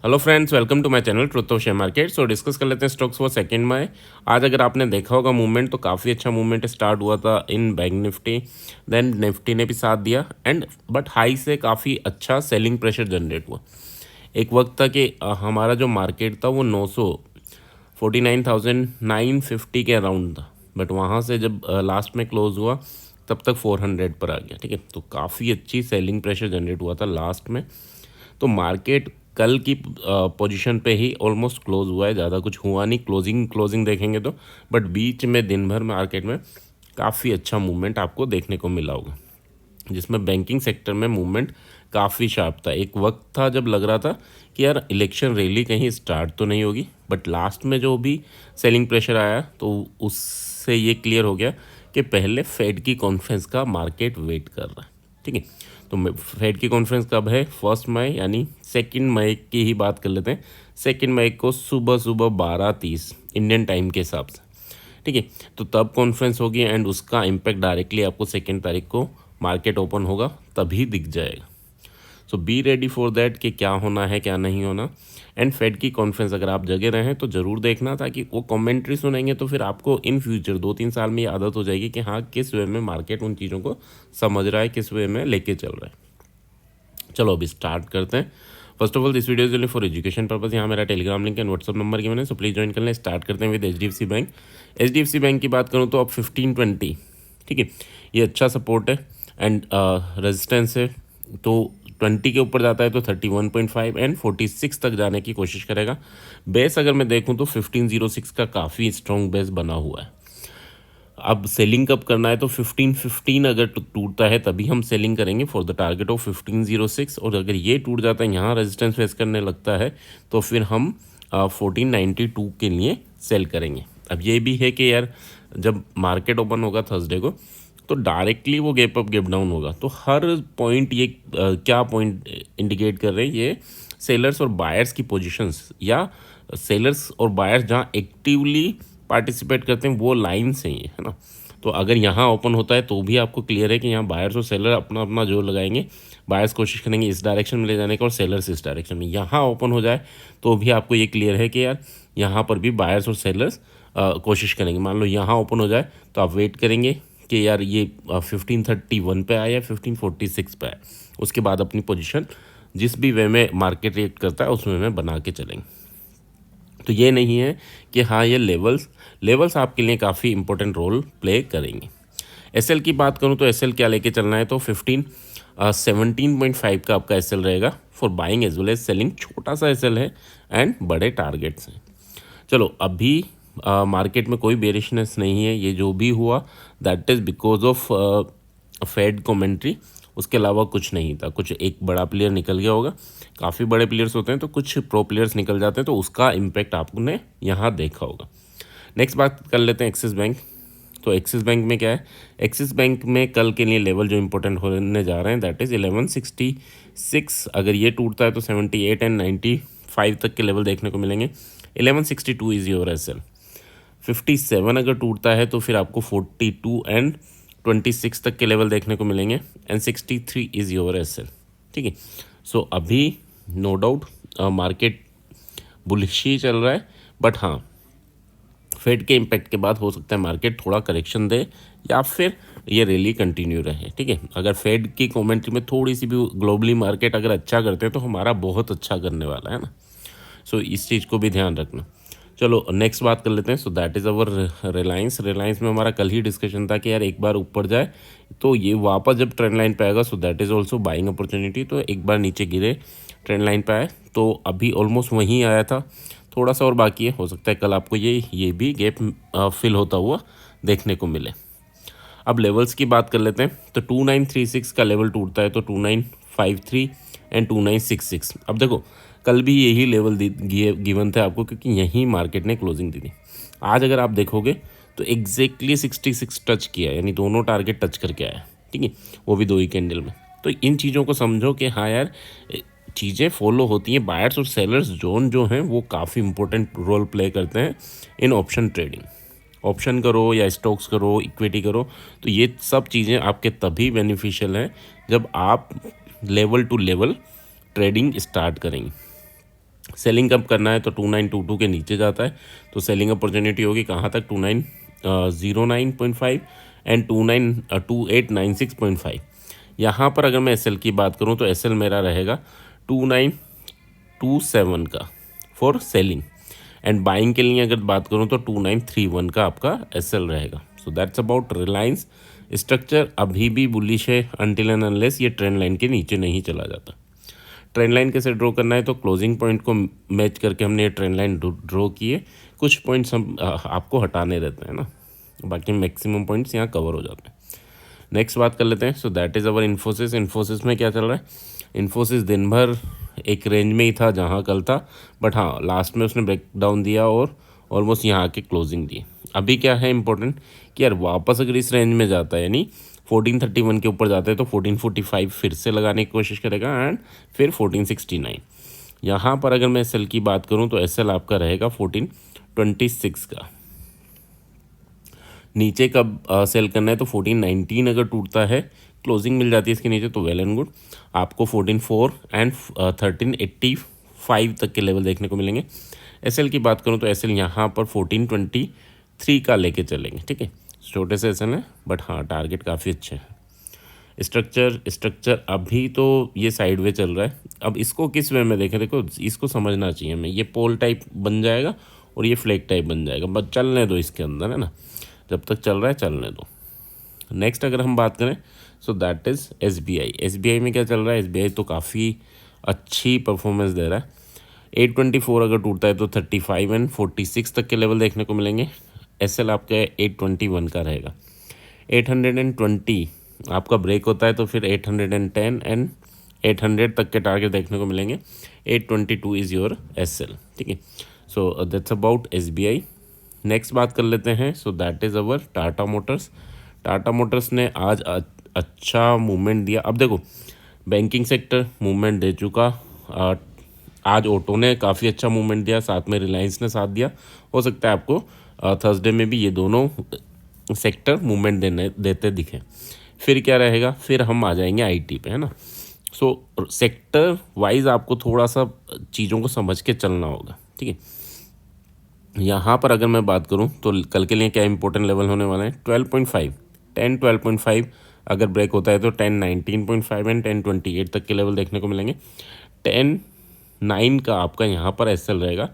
Hello friends, welcome to my channel truth of share market. So discuss कर लेते हैं stocks for second में। आज अगर आपने देखा होगा मूवमेंट, तो काफ़ी अच्छा मूवमेंट स्टार्ट हुआ था इन बैंक निफ्टी। देन निफ्टी ने भी साथ दिया एंड बट हाई से काफ़ी अच्छा सेलिंग प्रेशर जनरेट हुआ। एक वक्त था कि हमारा जो मार्केट था वो 949,950 के अराउंड था, बट वहाँ से जब लास्ट में क्लोज हुआ तब तक 400 पर आ गया। ठीक है, तो काफ़ी अच्छी सेलिंग प्रेशर जनरेट हुआ था लास्ट में। तो मार्केट कल की पोजीशन पे ही ऑलमोस्ट क्लोज हुआ है, ज़्यादा कुछ हुआ नहीं। क्लोजिंग देखेंगे तो, बट बीच में दिन भर मार्केट में काफ़ी अच्छा मूवमेंट आपको देखने को मिला होगा, जिसमें बैंकिंग सेक्टर में मूवमेंट काफ़ी शार्प था। एक वक्त था जब लग रहा था कि यार इलेक्शन रैली कहीं स्टार्ट तो नहीं होगी, बट लास्ट में जो भी सेलिंग प्रेशर आया तो उससे ये क्लियर हो गया कि पहले फेड की कॉन्फ्रेंस का मार्केट वेट कर रहा है। ठीक है, तो फेड की कॉन्फ्रेंस कब है? 1 मई यानी 2 मई की ही बात कर लेते हैं। 2 मई को सुबह सुबह 12:30 इंडियन टाइम के हिसाब से। ठीक है, तो तब कॉन्फ्रेंस होगी एंड उसका इम्पैक्ट डायरेक्टली आपको 2 तारीख को मार्केट ओपन होगा तभी दिख जाएगा। सो बी रेडी फॉर दैट कि क्या होना है क्या नहीं होना। एंड फेड की कॉन्फ्रेंस अगर आप जगह रहें तो ज़रूर देखना, ताकि वो कमेंट्री सुनेंगे तो फिर आपको इन फ्यूचर 2-3 साल में ये आदत हो जाएगी कि हाँ, किस वे में मार्केट उन चीज़ों को समझ रहा है, किस वे में लेके चल रहा है। चलो अभी स्टार्ट करते हैं। First of all this video is only for education purpose. यहाँ मेरा Telegram link and WhatsApp number की मैंने, सो प्लीज़ ज्वाइन कर लें। स्टार्ट करते हैं with HDFC bank. HDFC bank की बात करूँ तो अब 1520, ठीक है, ये अच्छा सपोर्ट है एंड रेजिस्टेंस है। तो 20 के ऊपर जाता है तो 31.5 एंड 46 तक जाने की कोशिश करेगा। बेस अगर मैं देखूँ तो 1506 का काफ़ी स्ट्रॉन्ग बेस बना हुआ है। अब सेलिंग कब करना है? तो 1515 अगर टूटता है तभी हम सेलिंग करेंगे फॉर द टारगेट ऑफ 1506। और अगर ये टूट जाता है, यहाँ रेजिस्टेंस फेस करने लगता है, तो फिर हम 1492 के लिए सेल करेंगे। अब ये भी है कि यार जब मार्केट ओपन होगा थर्सडे को, तो डायरेक्टली वो गैप अप गैप डाउन होगा। तो हर पॉइंट ये क्या पॉइंट इंडिकेट कर रहे हैं? ये सेलर्स और बायर्स की पोजीशंस, या सेलर्स और बायर्स जहाँ एक्टिवली पार्टिसिपेट करते हैं वो लाइन से ही है ना। तो अगर यहाँ ओपन होता है तो भी आपको क्लियर है कि यहाँ बायर्स और सेलर अपना अपना जोर लगाएंगे। बायर्स कोशिश करेंगे इस डायरेक्शन में ले जाने का और सेलर्स इस डायरेक्शन में। यहाँ ओपन हो जाए तो भी आपको ये क्लियर है कि यार यहाँ पर भी बायर्स और सेलर्स कोशिश करेंगे। मान लो यहाँ ओपन हो जाए तो आप वेट करेंगे कि यार ये 1531 पे आए या 1546 पे आए, उसके बाद अपनी पोजीशन जिस भी वे में मार्केट रिएक्ट करता है उस वे में बना के चलेंगे। तो ये नहीं है कि हाँ, ये लेवल्स आपके लिए काफ़ी इंपॉर्टेंट रोल प्ले करेंगे। एसएल की बात करूँ तो एसएल क्या लेके चलना है? तो 17.5 का आपका एसएल रहेगा for buying as well as selling. छोटा सा एसएल है एंड बड़े टारगेट्स हैं। चलो अभी मार्केट में कोई बेरिशनेस नहीं है। ये जो भी हुआ that is because of Fed commentary, उसके अलावा कुछ नहीं था। कुछ एक बड़ा प्लेयर निकल गया होगा, काफ़ी बड़े प्लेयर्स होते हैं तो कुछ प्रो प्लेयर्स निकल जाते हैं, तो उसका इम्पैक्ट आपने यहाँ देखा होगा। नेक्स्ट बात कर लेते हैं एक्सिस बैंक। तो एक्सिस बैंक में क्या है? एक्सिस बैंक में कल के लिए लेवल जो इंपॉर्टेंट होने जा रहे हैं दैट इज़ 1166। अगर ये टूटता है तो 78 एंड 95 तक के लेवल देखने को मिलेंगे। 1162 इज़ योर एसएल। 57 अगर टूटता है तो फिर आपको 42 एंड 26 तक के लेवल देखने को मिलेंगे एंड 63 इज़ योर एसएल। ठीक है, सो अभी नो डाउट मार्केट बुलिश ही चल रहा है, बट हाँ, फेड के इम्पैक्ट के बाद हो सकता है मार्केट थोड़ा करेक्शन दे या फिर ये रैली कंटिन्यू रहे। ठीक है, अगर फेड की कमेंट्री में थोड़ी सी भी ग्लोबली मार्केट अगर अच्छा करते हैं तो हमारा बहुत अच्छा करने वाला है ना। सो इस चीज़ को भी ध्यान रखना। चलो नेक्स्ट बात कर लेते हैं। सो दैट इज़ अवर रिलायंस। रिलायंस में हमारा कल ही डिस्कशन था कि यार एक बार ऊपर जाए तो ये वापस जब ट्रेंड लाइन पे आएगा, सो that is also buying opportunity. तो एक बार नीचे गिरे, ट्रेंड लाइन पे आए, तो अभी ऑलमोस्ट वहीं आया था, थोड़ा सा और बाकी है। हो सकता है कल आपको ये भी गैप फिल होता हुआ देखने को मिले। अब लेवल्स की बात कर लेते हैं। तो 2936 का लेवल टूटता है तो 2953 एंड 2966। अब देखो कल भी यही लेवल गिवन थे आपको, क्योंकि यहीं मार्केट ने क्लोजिंग दी थी। आज अगर आप देखोगे तो एग्जैक्टली 66 टच किया, यानी दोनों टारगेट टच करके आया। ठीक है, वो भी 2 ही कैंडल में। तो इन चीज़ों को समझो कि हाँ यार, चीज़ें फॉलो होती हैं। बायर्स और सेलर्स जोन जो हैं वो काफ़ी इंपॉर्टेंट रोल प्ले करते हैं इन ऑप्शन ट्रेडिंग। ऑप्शन करो या स्टॉक्स करो, इक्विटी करो, तो ये सब चीज़ें आपके तभी बेनिफिशियल हैं जब आप level to level trading start करेंगे। सेलिंग कब करना है तो 2922 के नीचे जाता है तो सेलिंग अपॉर्चुनिटी होगी कहाँ तक 2909.5 एंड 2896.5। यहाँ पर अगर मैं एसएल की बात करूँ तो एसएल मेरा रहेगा 2927 का फॉर सेलिंग, एंड बाइंग के लिए अगर बात करूँ तो 2931 का आपका एसएल रहेगा। सो दैट्स अबाउट रिलायंस। स्ट्रक्चर अभी भी बुलिश है अनटिल एंड अनलेस ये ट्रेंड लाइन के नीचे नहीं चला जाता। ट्रेंड लाइन कैसे ड्रॉ करना है तो क्लोजिंग पॉइंट को मैच करके हमने ये ट्रेंड लाइन ड्रॉ किए। कुछ पॉइंट्स हम आपको हटाने रहते हैं ना, बाकी मैक्सिमम पॉइंट्स यहाँ कवर हो जाते हैं। नेक्स्ट बात कर लेते हैं। सो दैट इज़ अवर इन्फोसिस। इन्फोसिस में क्या चल रहा है, इन्फोसिस दिन भर एक रेंज में ही था जहाँ कल था, बट हाँ लास्ट में उसने ब्रेक डाउन दिया और ऑलमोस्ट यहाँ आके क्लोजिंग दी। अभी क्या है इंपॉर्टेंट कि यार वापस अगर इस रेंज में जाता है यानी 1431 के ऊपर जाता है तो 1445 फिर से लगाने की कोशिश करेगा एंड फिर 1469। यहाँ पर अगर मैं एसएल की बात करूँ तो एसएल आपका रहेगा 1426 का। नीचे कब सेल करना है तो 1419 अगर टूटता है, क्लोजिंग मिल जाती है इसके नीचे तो वेल एंड गुड, आपको 14.4 एंड 13.85 तक के लेवल देखने को मिलेंगे। एसएल की बात करूँ तो एसएल यहाँ पर 14.23 का लेके चलेंगे, ठीक है। छोटे से एसएल है बट हाँ टारगेट काफ़ी अच्छे हैं। स्ट्रक्चर अभी तो ये साइड वे चल रहा है। अब इसको किस वे में देखें, देखो इसको समझना चाहिए हमें, ये पोल टाइप बन जाएगा और ये फ्लैग टाइप बन जाएगा, बस चलने दो इसके अंदर, है ना, जब तक चल रहा है चलने दो। नेक्स्ट अगर हम बात करें सो दैट इज़ एसबीआई। एसबीआई में क्या चल रहा है, एसबीआई तो काफ़ी अच्छी परफॉर्मेंस दे रहा है। 824 अगर टूटता है तो 35 एंड 46 तक के लेवल देखने को मिलेंगे। एसएल आपका 821 का रहेगा। 820 आपका ब्रेक होता है तो फिर 810 एंड 800 तक के टारगेट देखने को मिलेंगे। 822 इज़ योर एसएल, ठीक है। सो दैट्स अबाउट एसबीआई। नेक्स्ट बात कर लेते हैं। So that is our Tata Motors. Tata Motors ने आज अच्छा मूवमेंट दिया। अब देखो बैंकिंग सेक्टर मूवमेंट दे चुका, आज ऑटो ने काफ़ी अच्छा मूवमेंट दिया, साथ में रिलायंस ने साथ दिया। हो सकता है आपको थर्सडे में भी ये दोनों सेक्टर मूवमेंट देते दिखें। फिर क्या रहेगा, फिर हम आ जाएंगे आईटी पे, है ना। सो सेक्टर वाइज आपको थोड़ा सा चीज़ों को समझ के चलना होगा, ठीक है। यहाँ पर अगर मैं बात करूँ तो कल के लिए क्या इंपॉर्टेंट लेवल होने वाला है, 12.5 10 12.5 अगर ब्रेक होता है तो 10 19.5 एंड 10 28 तक के लेवल देखने को मिलेंगे। 10 9 का आपका यहाँ पर एसएल रहेगा।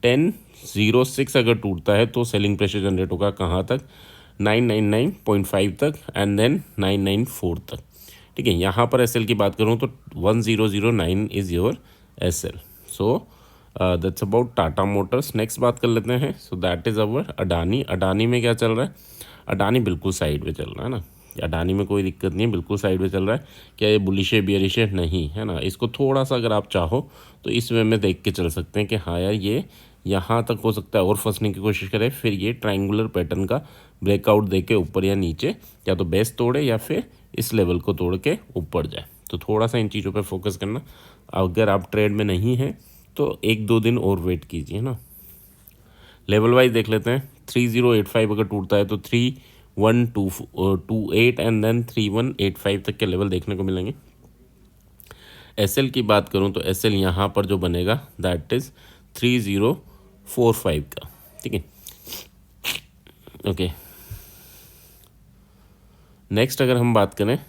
10 06 अगर टूटता है तो सेलिंग प्रेशर जनरेट होगा कहाँ तक, 999.5 तक एंड देन 994 तक, ठीक है। यहाँ पर एसएल की बात करूँ तो 1009 is your SL. So that's about Tata Motors. Next बात कर लेते हैं। So that is our Adani. Adani में क्या चल रहा है, अडानी बिल्कुल साइड में चल रहा है ना, अडानी में कोई दिक्कत नहीं है, बिल्कुल साइड में चल रहा है। क्या ये बुलिश है बियरिश है, नहीं, है ना। इसको थोड़ा सा अगर आप चाहो तो इस वे में देख के चल सकते हैं कि हाँ यार ये यहाँ तक हो सकता है और फंसने की कोशिश करे, फिर ये ट्रायंगुलर पैटर्न का ब्रेकआउट दे के ऊपर या नीचे या तो बेस तोड़े या फिर इस लेवल को तोड़ के ऊपर जाए। तो थोड़ा सा इन चीज़ों पर फोकस करना। अगर आप ट्रेड में नहीं हैं तो 1-2 दिन और वेट कीजिए ना। लेवल वाइज देख लेते हैं। 3085 अगर टूटता है तो 3128 एंड देन 3185 तक के लेवल देखने को मिलेंगे। एसएल की बात करूं तो एसएल यहाँ पर जो बनेगा दैट इज़ 3045 का, ठीक है, ओके। नेक्स्ट अगर हम बात करें,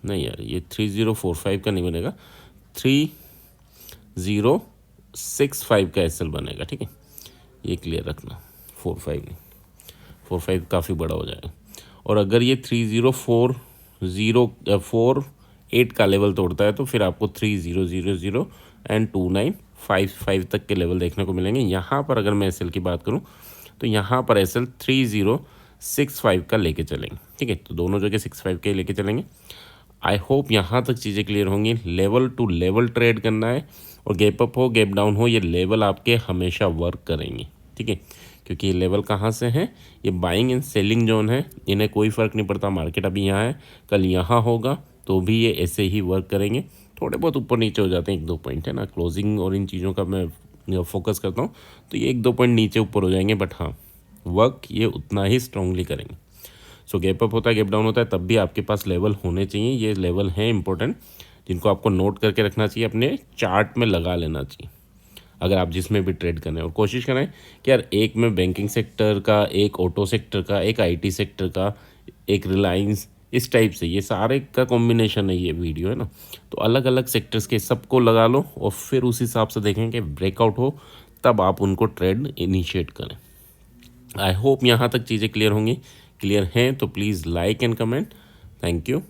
नहीं यार ये 3045 का नहीं बनेगा, 3065 का एसएल बनेगा, ठीक है, ये क्लियर रखना। 45 नहीं, 45 काफ़ी बड़ा हो जाएगा। और अगर ये 3048 का लेवल तोड़ता है तो फिर आपको 3000 एंड 2955 तक के लेवल देखने को मिलेंगे। यहाँ पर अगर मैं एसएल की बात करूँ तो यहाँ पर एसएल 3065 का लेके चलेंगे, ठीक है। तो दोनों जगह 65 के लेके चलेंगे। आई होप यहाँ तक चीज़ें क्लियर होंगी। लेवल टू लेवल ट्रेड करना है और गैप अप हो गैप डाउन हो, ये लेवल आपके हमेशा वर्क करेंगे, ठीक है, क्योंकि ये लेवल कहाँ से हैं, ये बाइंग एंड सेलिंग जोन है, इन्हें कोई फ़र्क नहीं पड़ता। मार्केट अभी यहाँ है, कल यहाँ होगा तो भी ये ऐसे ही वर्क करेंगे। थोड़े बहुत ऊपर नीचे हो जाते हैं 1-2 पॉइंट, है ना, क्लोजिंग और इन चीज़ों का मैं फोकस करता हूँ तो ये 1-2 पॉइंट नीचे ऊपर हो जाएंगे, बट हाँ वर्क ये उतना ही स्ट्रांगली करेंगे। सो गैप अप होता है गैप डाउन होता है तब भी आपके पास लेवल होने चाहिए। ये लेवल हैं इंपॉर्टेंट जिनको आपको नोट करके रखना चाहिए, अपने चार्ट में लगा लेना चाहिए। अगर आप जिसमें भी ट्रेड करें, और कोशिश करें कि यार एक में बैंकिंग सेक्टर का, एक ऑटो सेक्टर का, एक आईटी सेक्टर का, एक रिलायंस, इस टाइप से ये सारे का कॉम्बिनेशन है ये वीडियो, है ना। तो अलग अलग सेक्टर्स के सबको लगा लो और फिर उस हिसाब से देखें कि ब्रेकआउट हो तब आप उनको ट्रेड इनिशिएट करें। आई होप यहाँ तक चीज़ें क्लियर होंगी। क्लियर हैं तो please like and comment. Thank you.